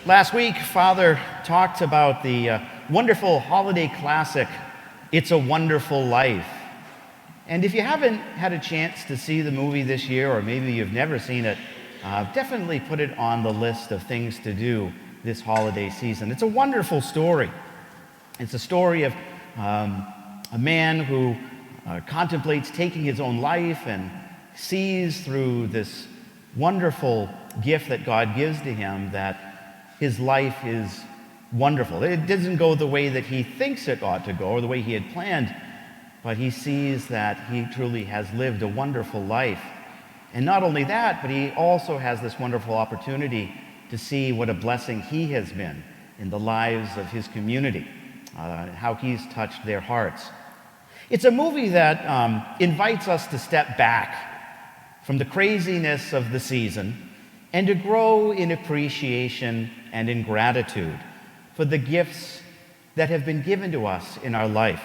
Last week, Father talked about the wonderful holiday classic, It's a Wonderful Life. And if you haven't had a chance to see the movie this year, or maybe you've never seen it, definitely put it on the list of things to do this holiday season. It's a wonderful story. It's a story of a man who contemplates taking his own life and sees through this wonderful gift that God gives to him that his life is wonderful. It doesn't go the way that he thinks it ought to go or the way he had planned, but he sees that he truly has lived a wonderful life. And not only that, but he also has this wonderful opportunity to see what a blessing he has been in the lives of his community, how he's touched their hearts. It's a movie that invites us to step back from the craziness of the season and to grow in appreciation and in gratitude for the gifts that have been given to us in our life.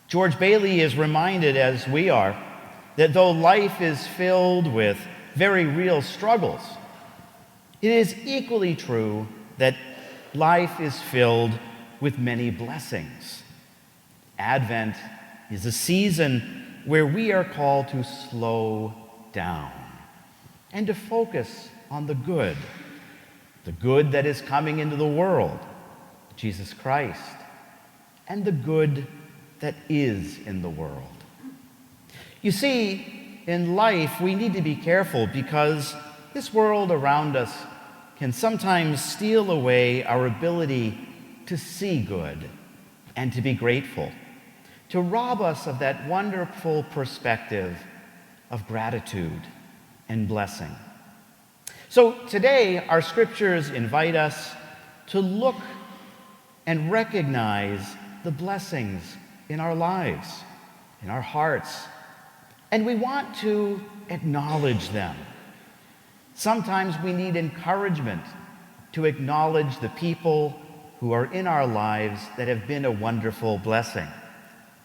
George Bailey is reminded, as we are, that though life is filled with very real struggles, it is equally true that life is filled with many blessings. Advent is a season where we are called to slow down and to focus on the good that is coming into the world, Jesus Christ, and the good that is in the world. You see, in life, we need to be careful because this world around us can sometimes steal away our ability to see good and to be grateful, to rob us of that wonderful perspective of gratitude and blessing. So today, our scriptures invite us to look and recognize the blessings in our lives, in our hearts, and we want to acknowledge them. Sometimes we need encouragement to acknowledge the people who are in our lives that have been a wonderful blessing.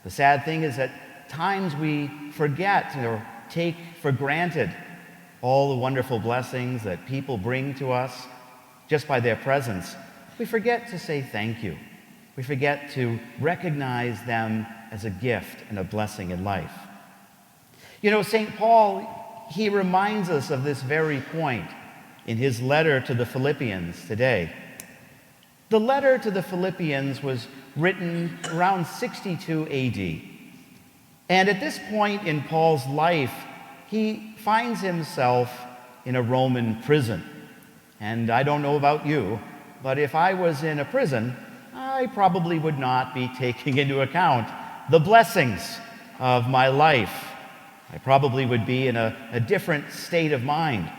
The sad thing is that times we forget or take for granted all the wonderful blessings that people bring to us just by their presence. We forget to say thank you. We forget to recognize them as a gift and a blessing in life. You know, St. Paul, he reminds us of this very point in his letter to the Philippians today. The letter to the Philippians was written around 62 AD. And at this point in Paul's life, he finds himself in a Roman prison. And I don't know about you, but if I was in a prison, I probably would not be taking into account the blessings of my life. I probably would be in a different state of mind.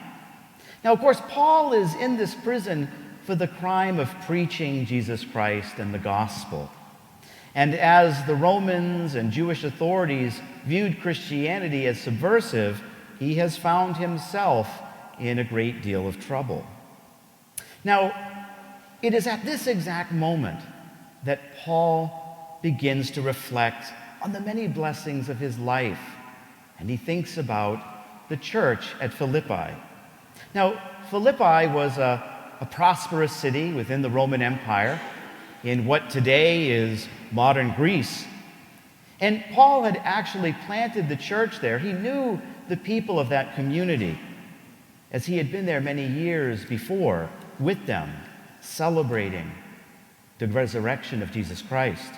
Now, of course, Paul is in this prison for the crime of preaching Jesus Christ and the gospel. And as the Romans and Jewish authorities viewed Christianity as subversive, he has found himself in a great deal of trouble. Now, it is at this exact moment that Paul begins to reflect on the many blessings of his life, and he thinks about the church at Philippi. Now, Philippi was a prosperous city within the Roman Empire in what today is modern Greece. And Paul had actually planted the church there. He knew the people of that community, as he had been there many years before with them, celebrating the resurrection of Jesus Christ.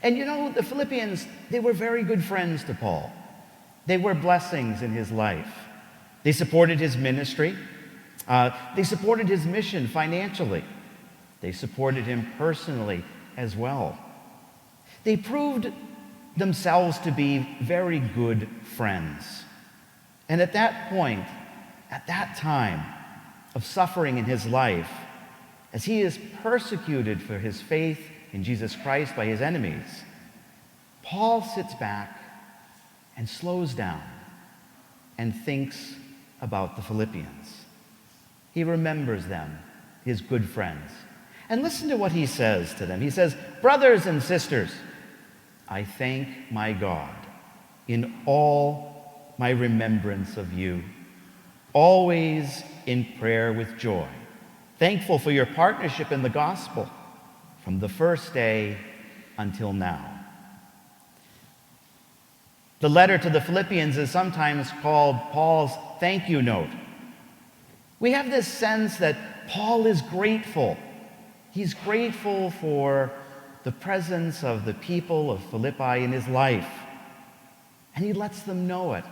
And you know, the Philippians, they were very good friends to Paul. They were blessings in his life. They supported his ministry. They supported his mission financially. They supported him personally as well. They proved themselves to be very good friends. And at that point, at that time of suffering in his life, as he is persecuted for his faith in Jesus Christ by his enemies, Paul sits back and slows down and thinks about the Philippians. He remembers them, his good friends. And listen to what he says to them. He says, "Brothers and sisters, I thank my God in all my remembrance of you, always in prayer with joy, thankful for your partnership in the gospel from the first day until now. The letter to the Philippians is sometimes called Paul's thank you note. We have this sense that Paul is grateful. He's grateful for the presence of the people of Philippi in his life. And he lets them know it.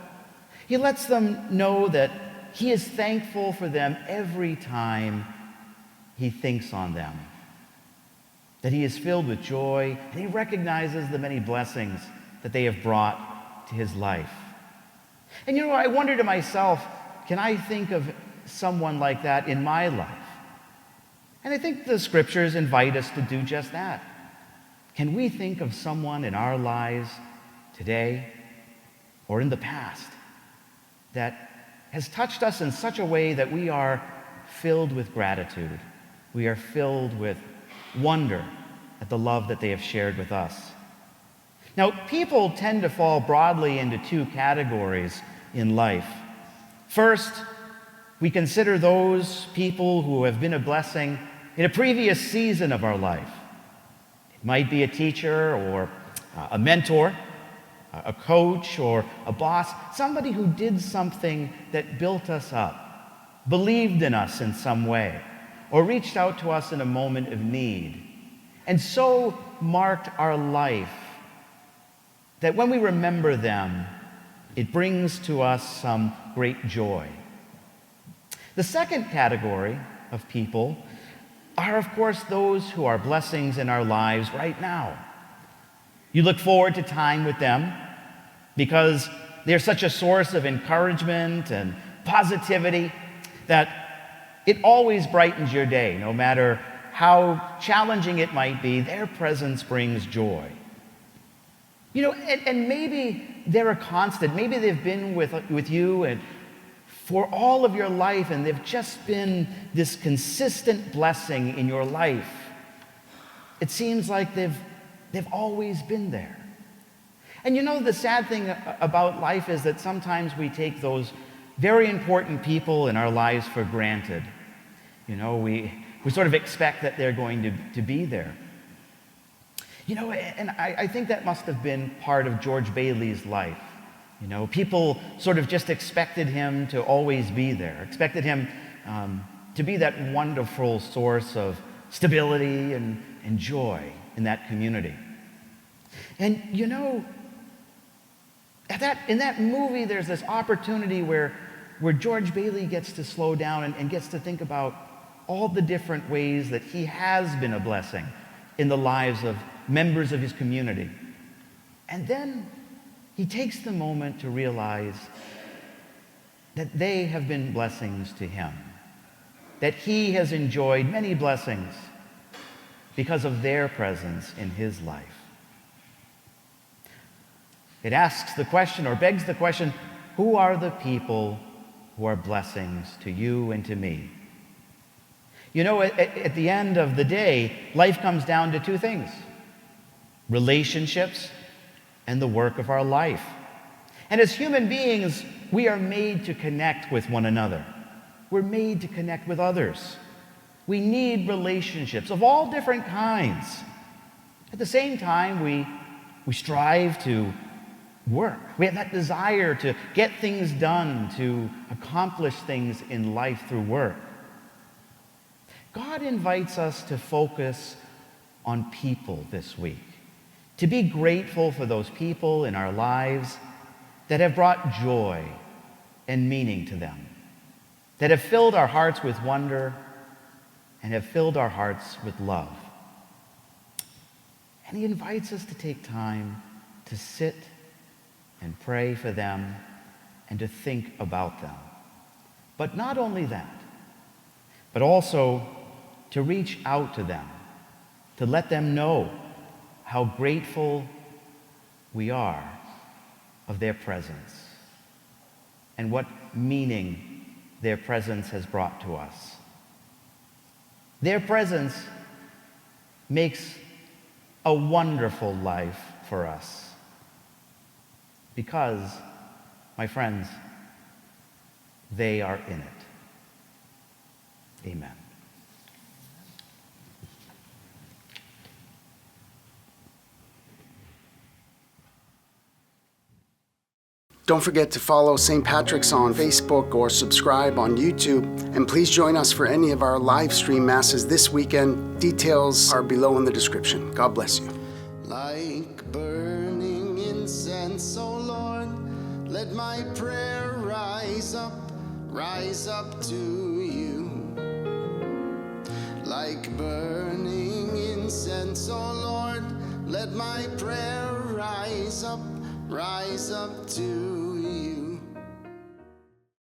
He lets them know that he is thankful for them every time he thinks on them. That he is filled with joy, and he recognizes the many blessings that they have brought to his life. And you know, I wonder to myself, can I think of someone like that in my life? And I think the scriptures invite us to do just that. Can we think of someone in our lives today or in the past that has touched us in such a way that we are filled with gratitude? We are filled with wonder at the love that they have shared with us. Now, people tend to fall broadly into two categories in life. First, we consider those people who have been a blessing in a previous season of our life. It might be a teacher or a mentor, a coach or a boss, somebody who did something that built us up, believed in us in some way, or reached out to us in a moment of need, and so marked our life that when we remember them, it brings to us some great joy. The second category of people are, of course, those who are blessings in our lives right now. You look forward to time with them because they're such a source of encouragement and positivity that it always brightens your day. No matter how challenging it might be, their presence brings joy. You know, and maybe they're a constant. Maybe they've been with you and for all of your life, and they've just been this consistent blessing in your life. It seems like they've always been there. And you know, the sad thing about life is that sometimes we take those very important people in our lives for granted. You know, we sort of expect that they're going to be there. You know, and I think that must have been part of George Bailey's life. You know, people sort of just expected him to always be there, expected him to be that wonderful source of stability and joy in that community. And you know, in that movie, there's this opportunity where George Bailey gets to slow down and gets to think about all the different ways that he has been a blessing in the lives of members of his community. And then he takes the moment to realize that they have been blessings to him, that he has enjoyed many blessings because of their presence in his life. It asks the question, or begs the question, who are the people who are blessings to you and to me? You know, at the end of the day, life comes down to two things: relationships and the work of our life. And as human beings, we are made to connect with one another. We're made to connect with others. We need relationships of all different kinds. At the same time, we strive to work. We have that desire to get things done, to accomplish things in life through work. God invites us to focus on people this week, to be grateful for those people in our lives that have brought joy and meaning to them, that have filled our hearts with wonder and have filled our hearts with love. And he invites us to take time to sit and pray for them and to think about them. But not only that, but also to reach out to them, to let them know how grateful we are of their presence and what meaning their presence has brought to us. Their presence makes a wonderful life for us because, my friends, they are in it. Amen. Don't forget to follow St. Patrick's on Facebook or subscribe on YouTube. And please join us for any of our live stream masses this weekend. Details are below in the description. God bless you. Like burning incense, O Lord, let my prayer rise up to you. Like burning incense, O Lord, let my prayer rise up to you.